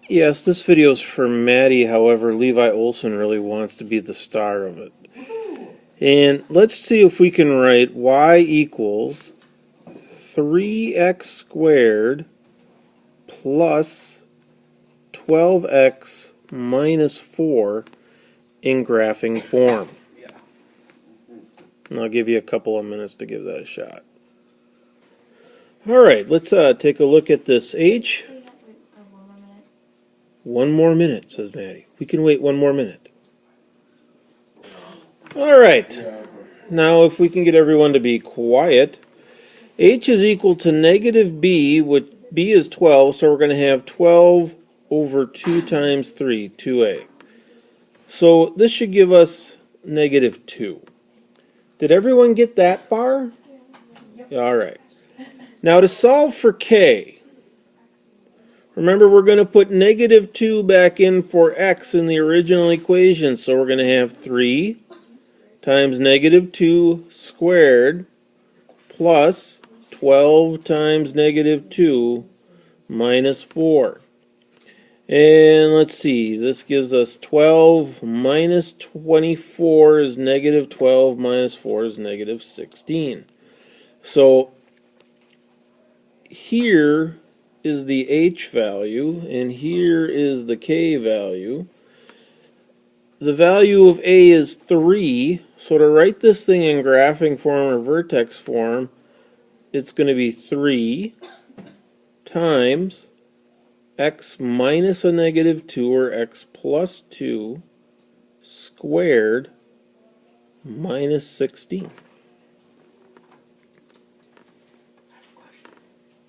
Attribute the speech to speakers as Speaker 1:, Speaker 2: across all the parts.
Speaker 1: Yes, this video is for Maddy. However, Levi Olson really wants to be the star of it. And let's see if we can write y equals 3x squared plus 12x minus 4 in graphing form. And I'll give you a couple of minutes to give that a shot. All right, let's take a look at this h. One more minute, says Maddy. We can wait one more minute. All right. Now, if we can get everyone to be quiet, h is equal to negative b, which b is 12, so we're going to have 12 over 2 times 3, 2a. So this should give us negative 2. Did everyone get that bar? All right. Now to solve for k, remember we're going to put negative 2 back in for x in the original equation. So we're going to have 3 times negative 2 squared plus 12 times negative 2 minus 4. And let's see, this gives us 12 minus 24 is negative 12 minus 4 is negative 16. So here is the h value and here is the k value. The value of a is 3, so to write this thing in graphing form or vertex form, it's going to be 3 times x minus a negative 2 or x plus 2 squared minus 16.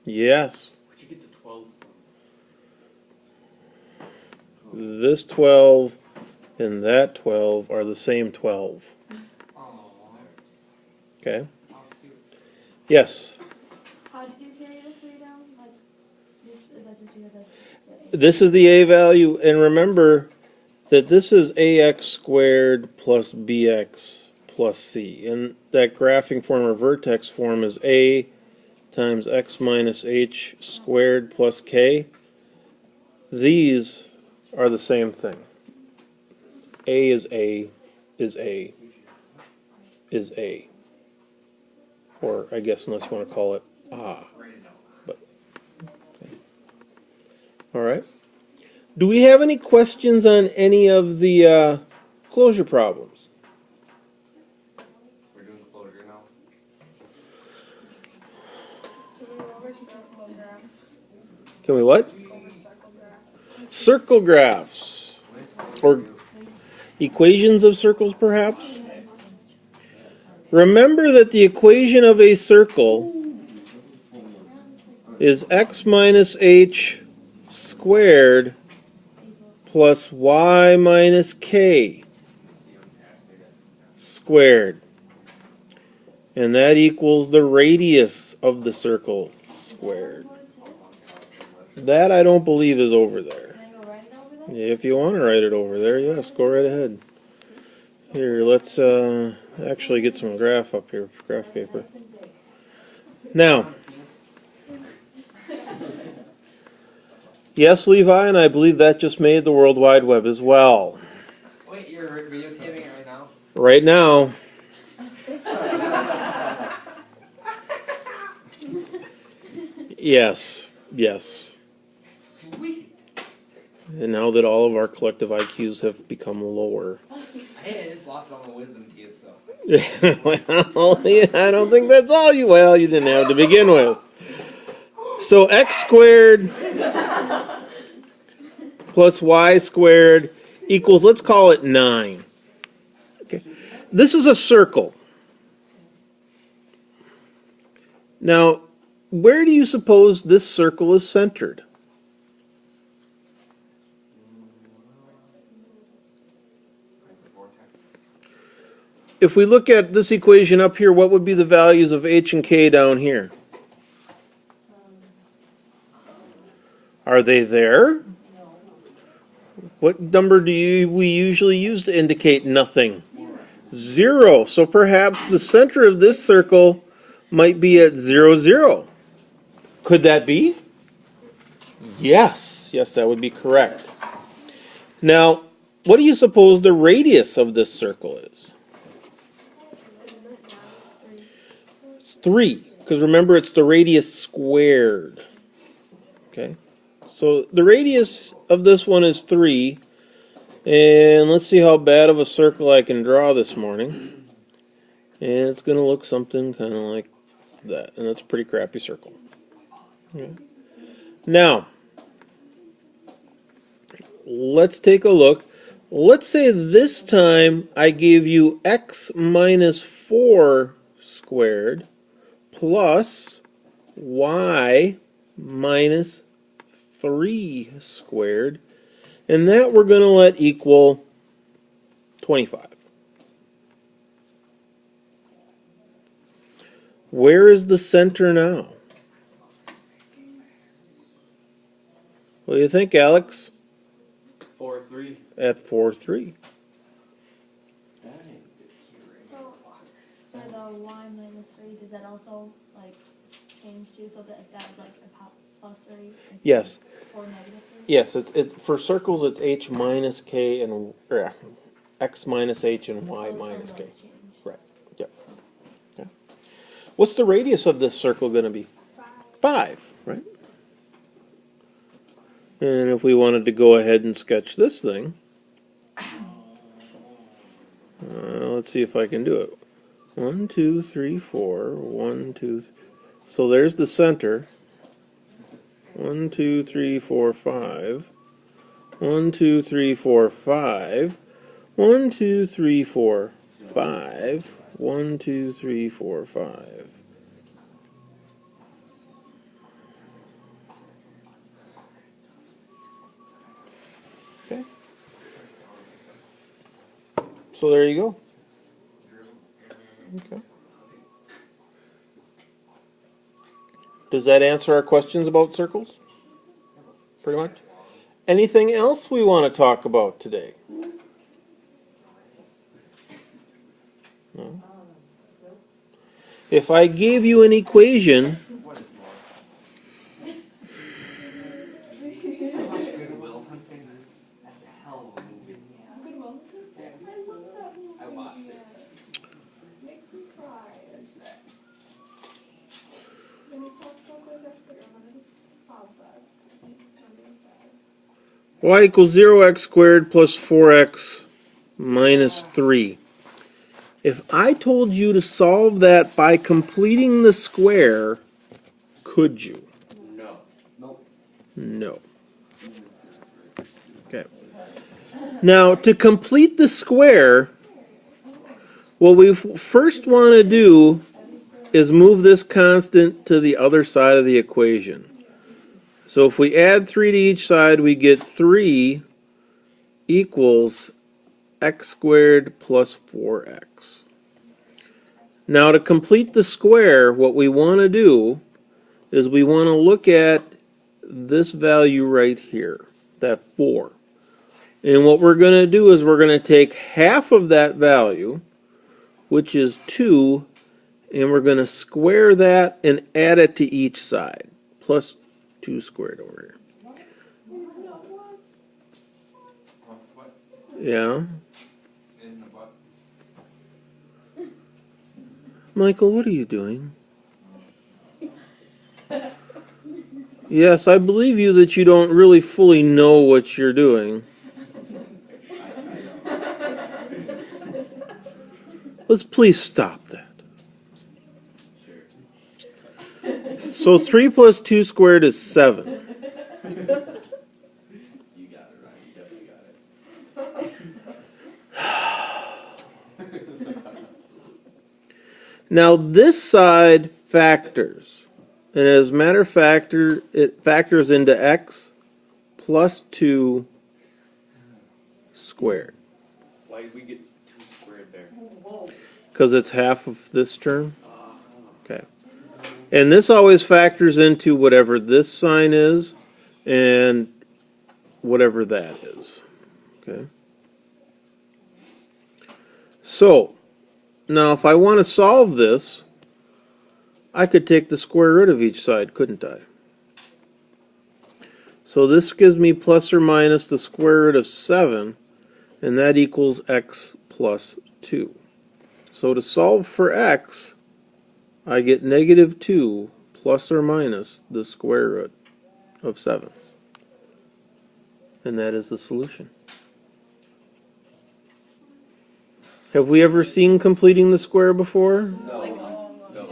Speaker 1: Yes.
Speaker 2: Where'd you get the 12
Speaker 1: from? This 12 and that 12 are the same 12. Okay? Yes?
Speaker 3: How did you carry the 3 down? Like, is that just because that's the A?
Speaker 1: This is the a value, and remember that this is ax squared plus bx plus c. And that graphing form or vertex form is a times x minus h squared plus k. These are the same thing. A is A is A is A. Or I guess unless you want to call it ah. But okay. All right. Do we have any questions on any of the closure problems?
Speaker 2: We're doing closure now.
Speaker 1: Can we what? Circle graphs. Or equations of circles, perhaps? Remember that the equation of a circle is x minus h squared plus y minus k squared. And that equals the radius of the circle squared. That I don't believe is over there.
Speaker 3: Can I go write it over there?
Speaker 1: If you want to write it over there, yes, go right ahead. Here, let's actually get some graph up here, graph paper. Now, yes, Levi, and I believe that just made the World Wide Web as well.
Speaker 2: Wait, you're videotaping it right now?
Speaker 1: Right now. Yes, yes.
Speaker 2: Sweet.
Speaker 1: And now that all of our collective IQs have become lower.
Speaker 2: Hey, I just lost all my wisdom teeth, so.
Speaker 1: Well, yeah, I don't think that's all you. Well, you didn't have to begin with. So x squared plus y squared equals, let's call it 9. Okay. This is a circle. Now, where do you suppose this circle is centered? If we look at this equation up here, what would be the values of h and k down here? Are they there? What number do we usually use to indicate nothing? 0. So perhaps the center of this circle might be at 0, 0. Could that be? Yes. Yes, that would be correct. Now, what do you suppose the radius of this circle is? It's 3, because remember it's the radius squared. Okay, so the radius of this one is 3, and let's see how bad of a circle I can draw this morning. And it's going to look something kind of like that, and that's a pretty crappy circle. Okay. Now, let's take a look. Let's say this time I gave you x minus 4 squared plus y minus 3 squared, and that we're going to let equal 25. Where is the center now? What do you think, Alex?
Speaker 2: 4, 3.
Speaker 1: At 4, 3.
Speaker 3: So, for the y minus 3, does that also, like, change too? So that if that was, like, a plus 3?
Speaker 1: Yes.
Speaker 3: Or negative 3?
Speaker 1: Yes, it's for circles it's h minus k and x minus h and y
Speaker 3: So
Speaker 1: minus k.
Speaker 3: those change.
Speaker 1: Right. Yep. Okay. What's the radius of this circle going to be? 5, right? And if we wanted to go ahead and sketch this thing, let's see if I can do it. 1, 2, 3, 4. 1, 2. So there's the center. 1, 2, 3, 4, 5. 1, 2, 3, 4, 5. 1, 2, 3, 4, 5. 1, 2, 3, 4, 5. Okay. So there you go. Okay. Does that answer our questions about circles? Pretty much. Anything else we want to talk about today? No? If I gave you an equation,
Speaker 2: What is more? I watched Goodwill Hunting. That's a hell of a movie.
Speaker 3: Goodwill.
Speaker 2: Yeah.
Speaker 3: I love that movie.
Speaker 2: I watched it.
Speaker 3: Makes me cry.
Speaker 2: It's sad.
Speaker 3: When he talks about the restaurant, I'm gonna just solve that. It's really sad.
Speaker 1: y equals 0x squared plus 4x minus 3. If I told you to solve that by completing the square, could you?
Speaker 2: No. Nope.
Speaker 1: No. Okay. Now, to complete the square, what we first want to do is move this constant to the other side of the equation. So if we add 3 to each side, we get 3 equals x squared plus 4x. Now to complete the square, what we want to do is we want to look at this value right here, that 4. And what we're going to do is we're going to take half of that value, which is 2, and we're going to square that and add it to each side, plus 2 squared over here.
Speaker 2: What?
Speaker 1: Yeah?
Speaker 2: In the what?
Speaker 1: Michael, what are you doing? Yes, I believe you that you don't really fully know what you're doing. Let's please stop that. So 3 plus 2 squared is 7.
Speaker 2: You got it right. You definitely got it.
Speaker 1: Now this side factors. And as a matter of fact, it factors into x plus 2 squared.
Speaker 4: Why did we get 2 squared there?
Speaker 1: Because it's half of this term. Okay. And this always factors into whatever this sign is and whatever that is. Okay. So, now if I want to solve this, I could take the square root of each side, couldn't I? So this gives me plus or minus the square root of 7, and that equals x plus 2. So to solve for x, I get negative 2 plus or minus the square root of 7. And that is the solution. Have we ever seen completing the square before?
Speaker 4: No. No.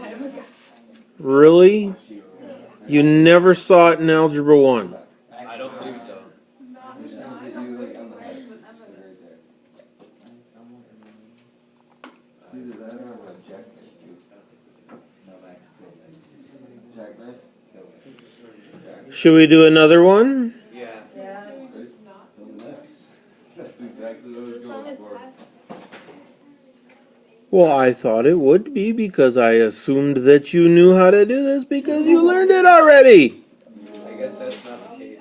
Speaker 1: Really? You never saw it in Algebra 1.
Speaker 4: I don't believe so.
Speaker 1: Should we do another one?
Speaker 4: Yeah.
Speaker 1: Well, I thought it would be because I assumed that you knew how to do this because you learned it already.
Speaker 4: I guess that's not the case.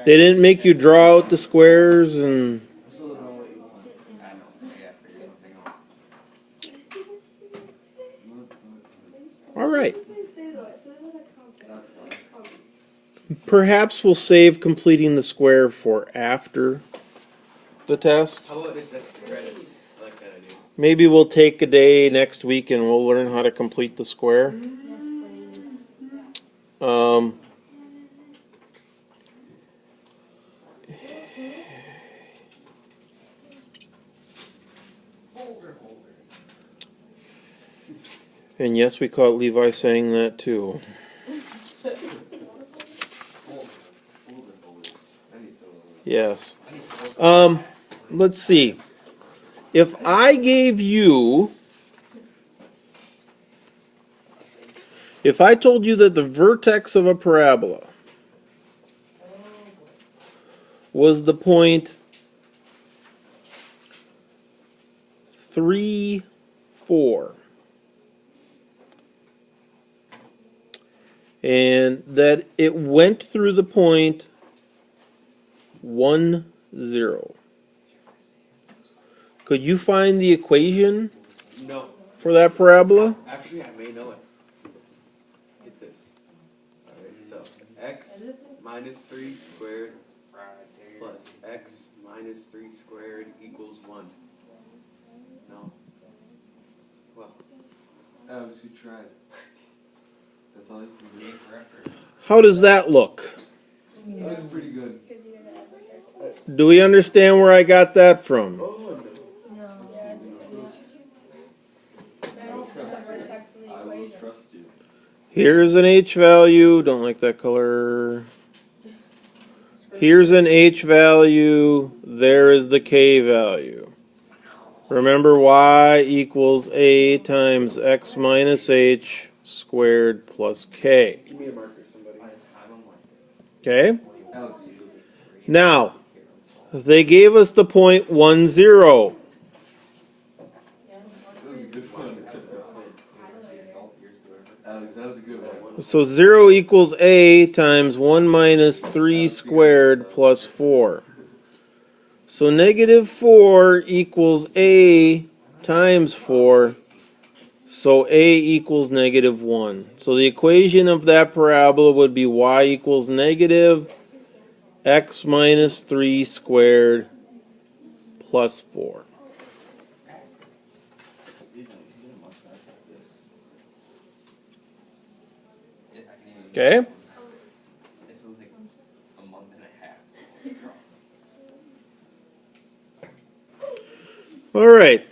Speaker 1: They didn't make you draw out the squares and... All right. Perhaps we'll save completing the square for after the test.
Speaker 4: How about this extra credit? I like that idea.
Speaker 1: Maybe we'll take a day next week and we'll learn how to complete the square.
Speaker 3: Yes, please.
Speaker 1: And yes, we caught Levi saying that too. Yes. Let's see. If I told you that the vertex of a parabola was the point 3, 4, and that it went through the point 1, 0. Could you find the equation
Speaker 4: No.
Speaker 1: for that parabola?
Speaker 4: Actually, I may know it. Get this. Alright, so x minus 3 squared plus x minus 3 squared equals 1. No. Well.
Speaker 5: Alex, you tried. That's all you can do.
Speaker 1: How does that look?
Speaker 5: That was pretty good.
Speaker 1: Do we understand where I got that from?
Speaker 4: Oh, no.
Speaker 3: No.
Speaker 5: I will trust you.
Speaker 1: Here's an H value. Don't like that color. Here's an H value. There is the K value. Remember, y equals A times x minus h squared plus k.
Speaker 4: Give me a marker, somebody.
Speaker 1: Okay?
Speaker 5: Alex,
Speaker 1: Now, they gave us the point 1, 0.
Speaker 5: that was a good one. Alex, that was a good one.
Speaker 1: So 0 equals A times 1 minus 3 squared plus 4. So negative 4 equals A times 4. So A equals negative 1. So the equation of that parabola would be y equals negative x minus 3 squared plus 4. Okay?
Speaker 2: This will take a month and a half.
Speaker 1: All right.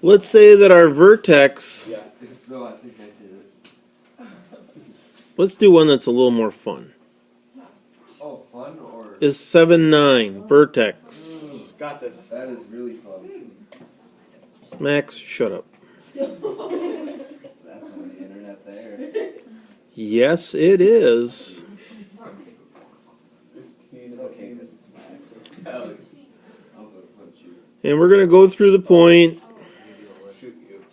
Speaker 1: Let's say that our vertex,
Speaker 4: Yeah.
Speaker 5: So I think I did it.
Speaker 1: let's do one that's a little more fun,
Speaker 5: Oh, fun or?
Speaker 1: is 7, 9, vertex.
Speaker 4: Got this.
Speaker 5: That is really fun.
Speaker 1: Max, shut up.
Speaker 5: That's on the internet there.
Speaker 1: Yes, it is.
Speaker 5: Okay, this is Max. Alex, I'll go punch you.
Speaker 1: And we're going to go through the point
Speaker 4: Shoot you.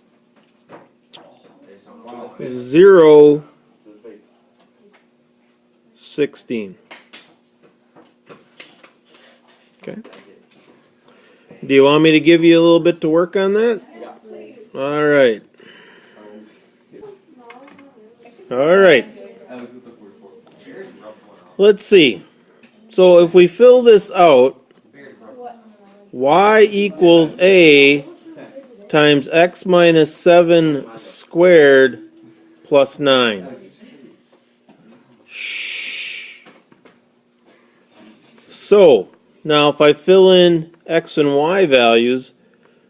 Speaker 1: 0,
Speaker 4: To the face.
Speaker 1: 16. Okay. Do you want me to give you a little bit to work on that?
Speaker 4: Yeah.
Speaker 1: All right. All right.
Speaker 5: Alex with the 44.
Speaker 1: Let's see. So if we fill this out, y equals a times x minus 7 squared plus 9. So, now if I fill in x and y values,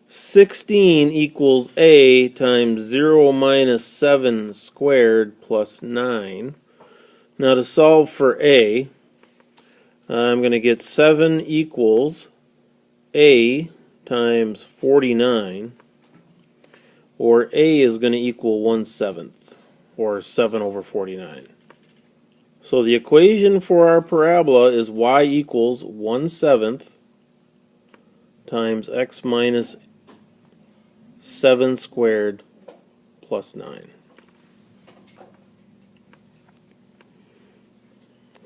Speaker 1: 16 equals a times 0 minus 7 squared plus 9. Now to solve for a, I'm going to get 7 equals a times 49, or a is going to equal 1/7, or 7 over 49. So the equation for our parabola is y equals 1/7 times x minus 7 squared plus 9.